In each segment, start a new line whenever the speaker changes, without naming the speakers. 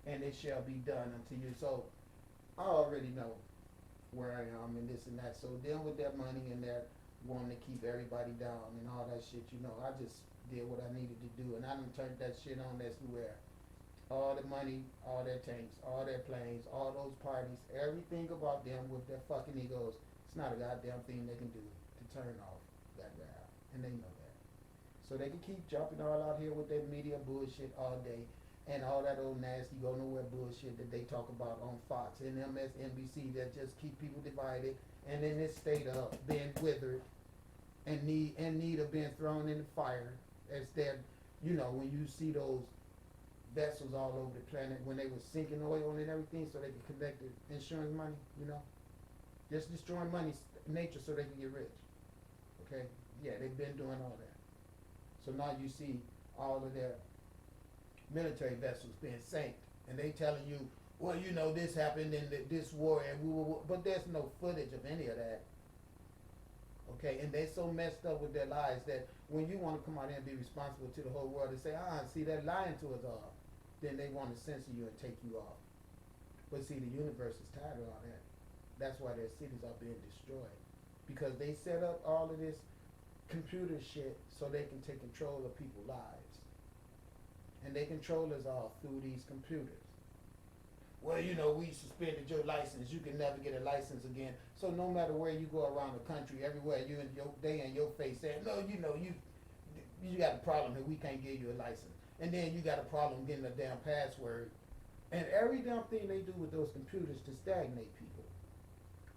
and it shall be done unto you. So I already know where I am and this and that. So dealing with that money and that wanting to keep everybody down and all that shit, I just did what I needed to do, and I done turned that shit on everywhere. All the money, all their tanks, all their planes, all those parties, everything about them with their fucking egos. It's not a goddamn thing they can do to turn off that guy, and they know that. So they can keep jumping all out here with their media bullshit all day and all that old nasty go nowhere bullshit that they talk about on Fox and MSNBC that just keep people divided and in this state of being withered and need of being thrown in the fire. Instead, when you see those vessels all over the planet when they were sinking oil and everything so they could collect the insurance money, just destroying money, nature, so they can get rich. Okay, yeah, they've been doing all that. So now you see all of their military vessels being sank, and they telling you, well, this happened in this war, and but there's no footage of any of that. Okay, and they're so messed up with their lives that when you want to come out here and be responsible to the whole world and say, see, they're lying to us all, then they want to censor you and take you off. But see, the universe is tired of all that. That's why their cities are being destroyed, because they set up all of this computer shit so they can take control of people's lives. And they control us all through these computers. Well, we suspended your license. You can never get a license again. So no matter where you go around the country, everywhere they in your face saying, no, you got a problem here. We can't give you a license. And then you got a problem getting a damn password. And every damn thing they do with those computers to stagnate people.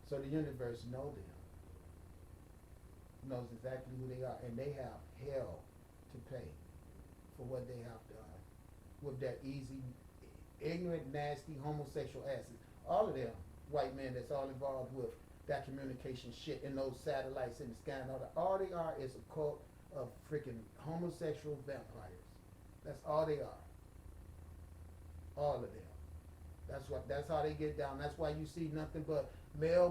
So the universe knows exactly who they are, and they have hell to pay for what they have done with that easy, ignorant, nasty, homosexual asses. All of them white men that's all involved with that communication shit and those satellites in the sky and all they are is a cult of freaking homosexual vampires. That's all they are. All of them. That's how they get down. That's why you see nothing but male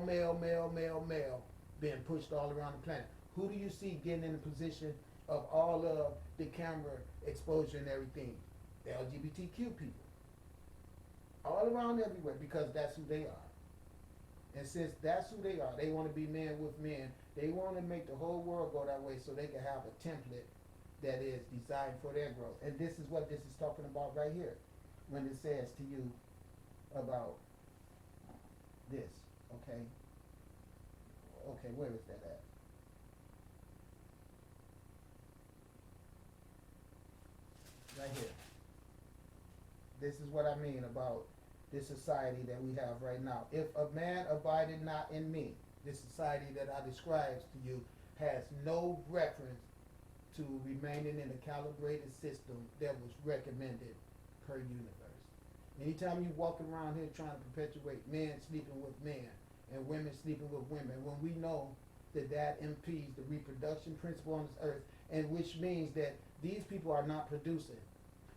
being pushed all around the planet. Who do you see getting in the position of all of the camera exposure and everything? The LGBTQ people. All around everywhere, because that's who they are. And since that's who they are, they want to be men with men. They want to make the whole world go that way so they can have a template that is designed for their growth. And this is what this is talking about right here when it says to you about this, okay? Okay, where is that at? Right here. This is what I mean about this society that we have right now. If a man abided not in me, this society that I described to you has no reference to remaining in a calibrated system that was recommended per universe. Anytime you walk around here trying to perpetuate men sleeping with men and women sleeping with women, when we know that impedes the reproduction principle on this earth, and which means that these people are not producing.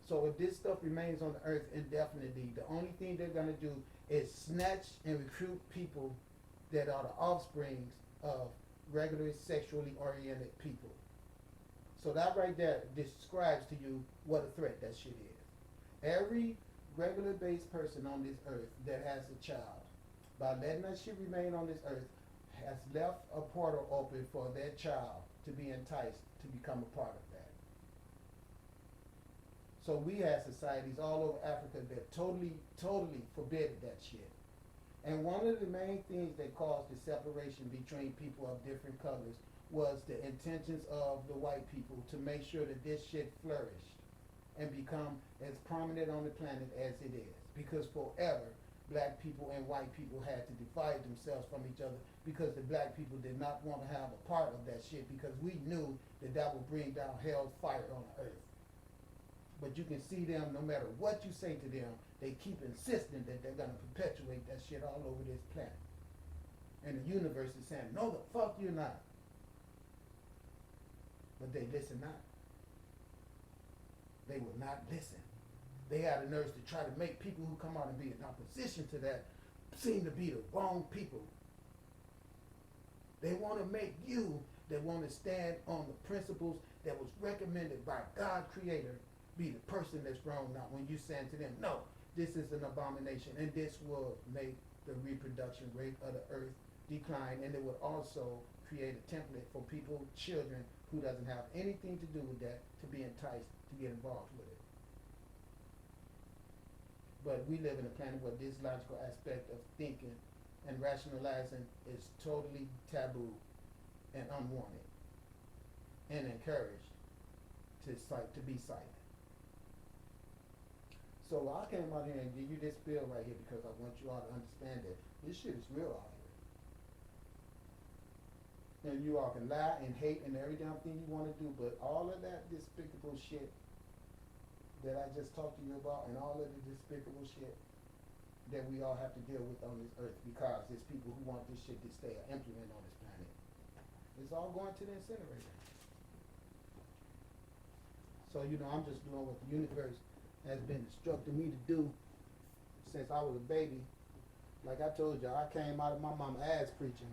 So if this stuff remains on the earth indefinitely, the only thing they're going to do is snatch and recruit people that are the offsprings of regular sexually oriented people. So that right there describes to you what a threat that shit is. Every regular based person on this earth that has a child, by letting that shit remain on this earth, has left a portal open for their child to be enticed to become a part of that. So we have societies all over Africa that totally forbid that shit. And one of the main things that caused the separation between people of different colors was the intentions of the white people to make sure that this shit flourished and become as prominent on the planet as it is. Because forever, black people and white people had to divide themselves from each other because the black people did not want to have a part of that shit because we knew that would bring down hell's fire on the earth. But you can see them, no matter what you say to them, they keep insisting that they're going to perpetuate that shit all over this planet. And the universe is saying, no, the fuck you're not. But they listen not. They will not listen. They had the nerves to try to make people who come out and be in opposition to that seem to be the wrong people. They want to make you that want to stand on the principles that was recommended by God Creator be the person that's wrong now when you saying to them, no, this is an abomination, and this will make the reproduction rate of the earth decline, and it would also create a template for people, children, who doesn't have anything to do with that, to be enticed to get involved with it. But we live in a planet where this logical aspect of thinking and rationalizing is totally taboo and unwanted and encouraged to be silent. So I came out here and give you this bill right here because I want you all to understand that this shit is real out here. And you all can lie and hate and every damn thing you want to do, but all of that despicable shit that I just talked to you about, and all of the despicable shit that we all have to deal with on this earth, because there's people who want this shit to stay an implement on this planet. It's all going to the incinerator. So, I'm just doing what the universe has been instructing me to do since I was a baby. Like I told you, I came out of my mama's ass preaching.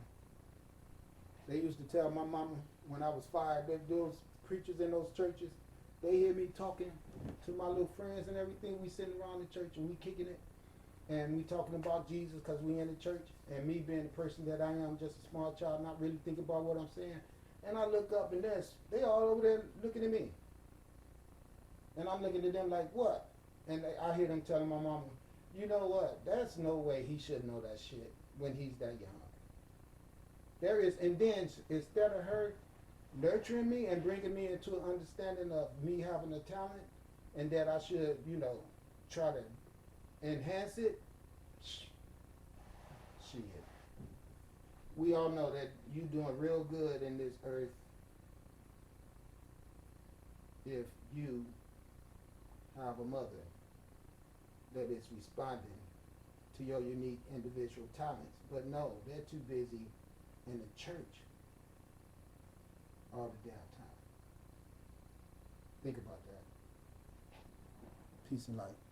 They used to tell my mama when I was 5, that those preachers in those churches, they hear me talking to my little friends and everything. We sitting around the church and we kicking it, and we talking about Jesus because we in the church. And me being the person that I am, just a small child, not really thinking about what I'm saying. And I look up and they all over there looking at me. And I'm looking at them like, what? And I hear them telling my mama, you know what? There's no way he should know that shit when he's that young. There is, and then instead of her nurturing me and bringing me into an understanding of me having a talent and that I should, try to enhance it, shit. We all know that you doing real good in this earth if you have a mother that is responding to your unique individual talents. But no, they're too busy in the church all the damn time. Think about that. Peace and light.